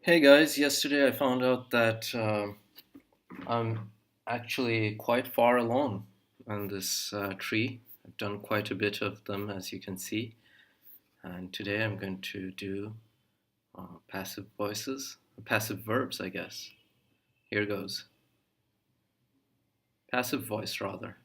Hey guys, yesterday I found out that I'm actually quite far along on this tree. I've done quite a bit of them, as you can see. And today I'm going to do passive voices, passive verbs, I guess. Here goes. Passive voice, rather.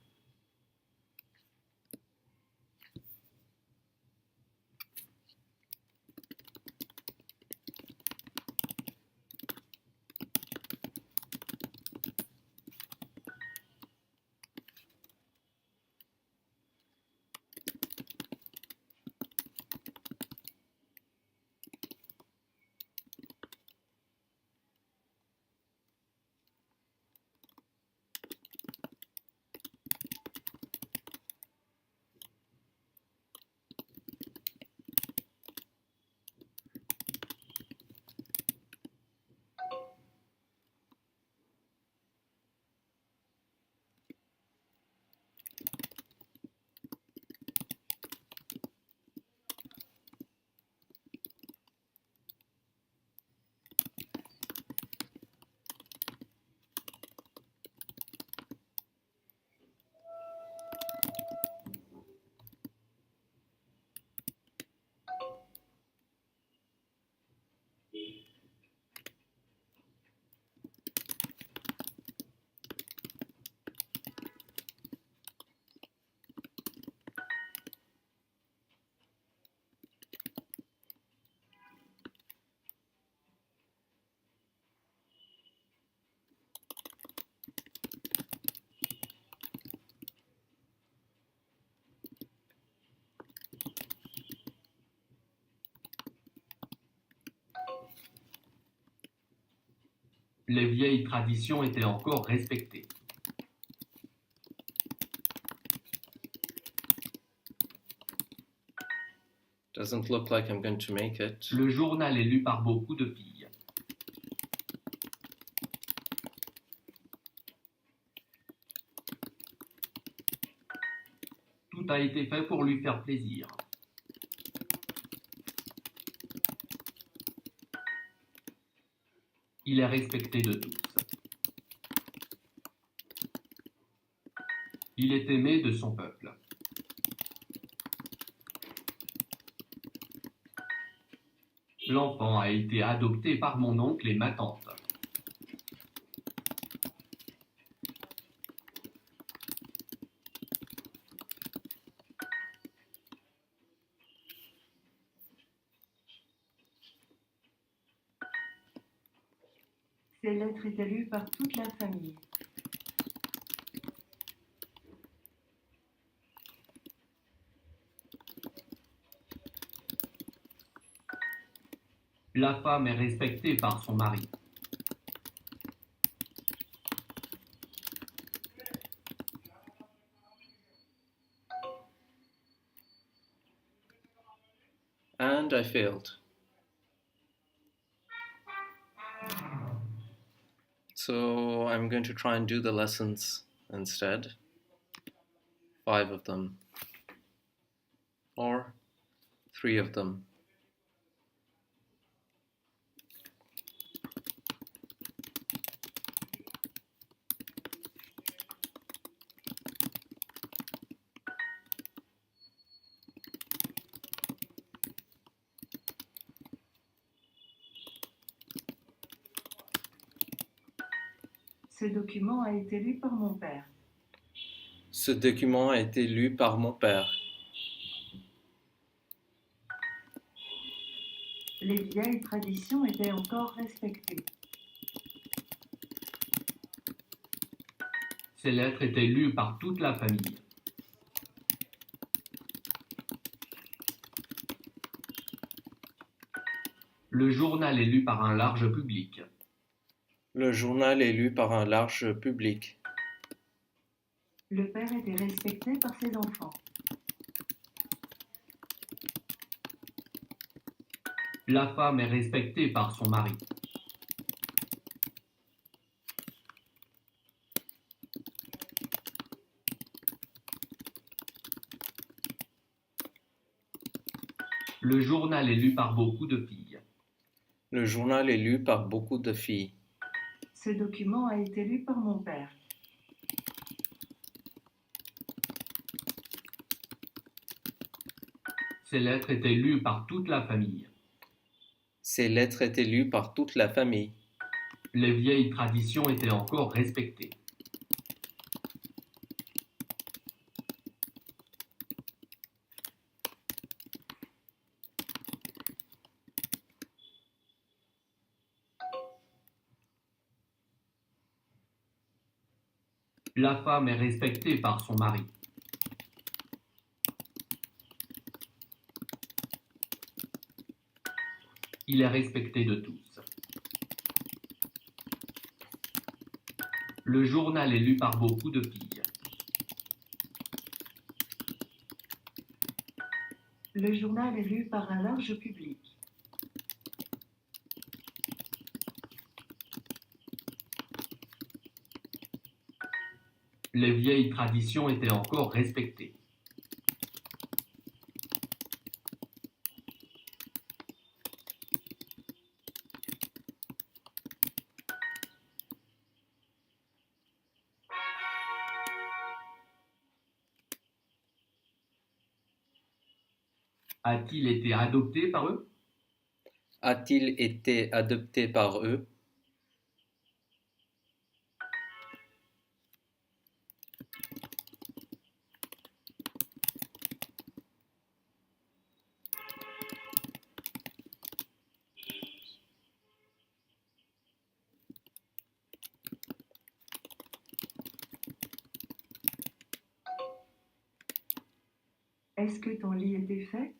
Les vieilles traditions étaient encore respectées. Doesn't look like I'm going to make it. Le journal est lu par beaucoup de filles. Tout a été fait pour lui faire plaisir. Il est respecté de tous. Il est aimé de son peuple. L'enfant a été adopté par mon oncle et ma tante. Ces lettres étaient lues par toute la famille. La femme est respectée par son mari. And I failed. So I'm going to try and do the lessons instead. 5 of them. Or 3 of them. Ce document a été lu par mon père. Ce document a été lu par mon père. Les vieilles traditions étaient encore respectées. Ces lettres étaient lues par toute la famille. Le journal est lu par un large public. Le journal est lu par un large public. Le père était respecté par ses enfants. La femme est respectée par son mari. Le journal est lu par beaucoup de filles. Le journal est lu par beaucoup de filles. Ce document a été lu par mon père. Ces lettres étaient lues par toute la famille. Ces lettres étaient lues par toute la famille. Les vieilles traditions étaient encore respectées. La femme est respectée par son mari. Il est respecté de tous. Le journal est lu par beaucoup de filles. Le journal est lu par un large public. Les vieilles traditions étaient encore respectées. A-t-il été adopté par eux? A-t-il été adopté par eux? Est-ce que ton lit était fait?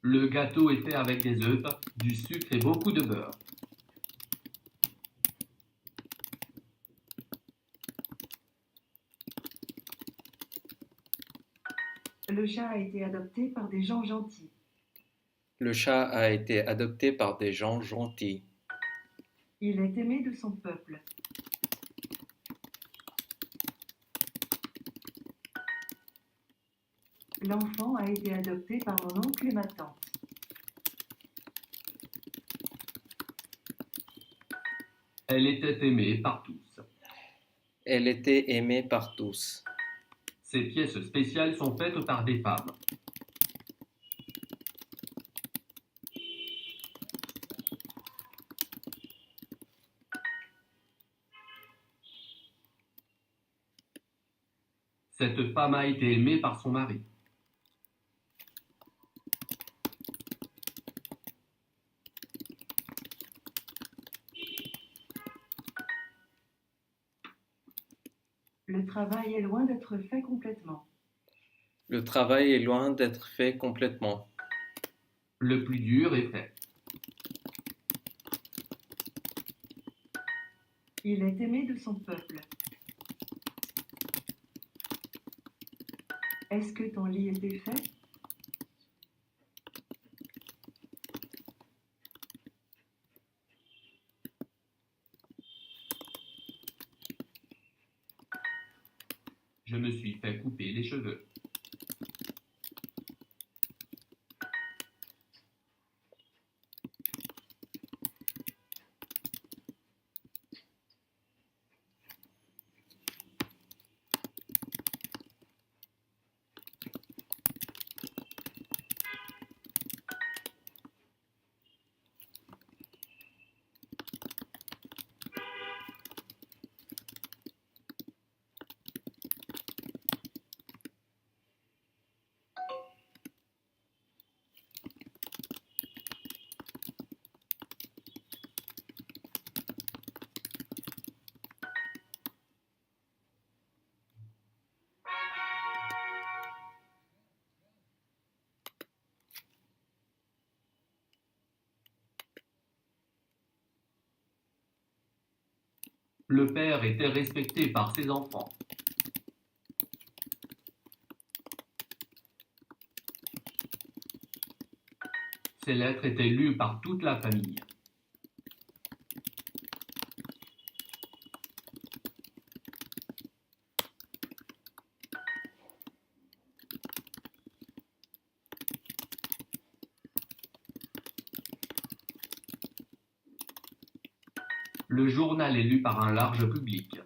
Le gâteau est fait avec des œufs, du sucre et beaucoup de beurre. Le chat a été adopté par des gens gentils. Le chat a été adopté par des gens gentils. Il est aimé de son peuple. L'enfant a été adopté par mon oncle et ma tante. Elle était aimée par tous. Elle était aimée par tous. Ces pièces spéciales sont faites par des femmes. Cette femme a été aimée par son mari. Le travail est loin d'être fait complètement. Le travail est loin d'être fait complètement. Le plus dur est fait. Il est aimé de son peuple. Est-ce que ton lit était fait? Je me suis fait couper les cheveux. Le père était respecté par ses enfants. Ces lettres étaient lues par toute la famille. Le journal est lu par un large public.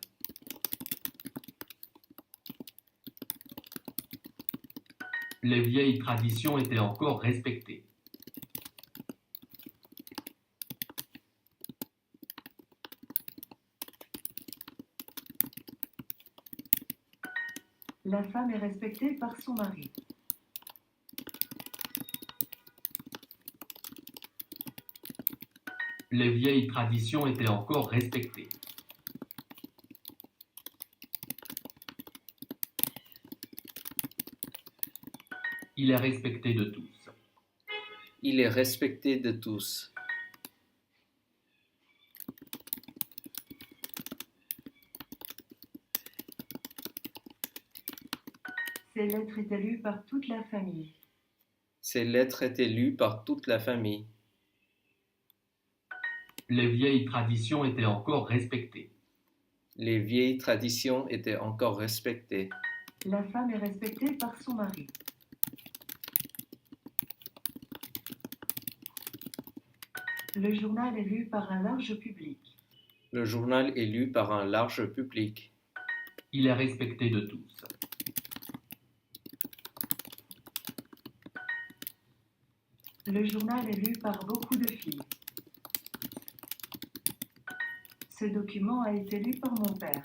Les vieilles traditions étaient encore respectées. La femme est respectée par son mari. Les vieilles traditions étaient encore respectées. Il est respecté de tous. Il est respecté de tous. Ces lettres étaient lues par toute la famille. Ces lettres étaient lues par toute la famille. Les vieilles traditions étaient encore respectées. Les vieilles traditions étaient encore respectées. La femme est respectée par son mari. Le journal est lu par un large public. Le journal est lu par un large public. Il est respecté de tous. Le journal est lu par beaucoup de filles. Ce document a été lu par mon père.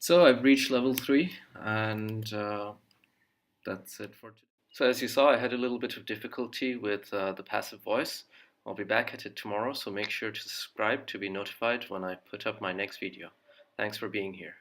So I've reached level 3 and that's it for today. So as you saw, I had a little bit of difficulty with the passive voice. I'll be back at it tomorrow, so make sure to subscribe to be notified when I put up my next video. Thanks for being here.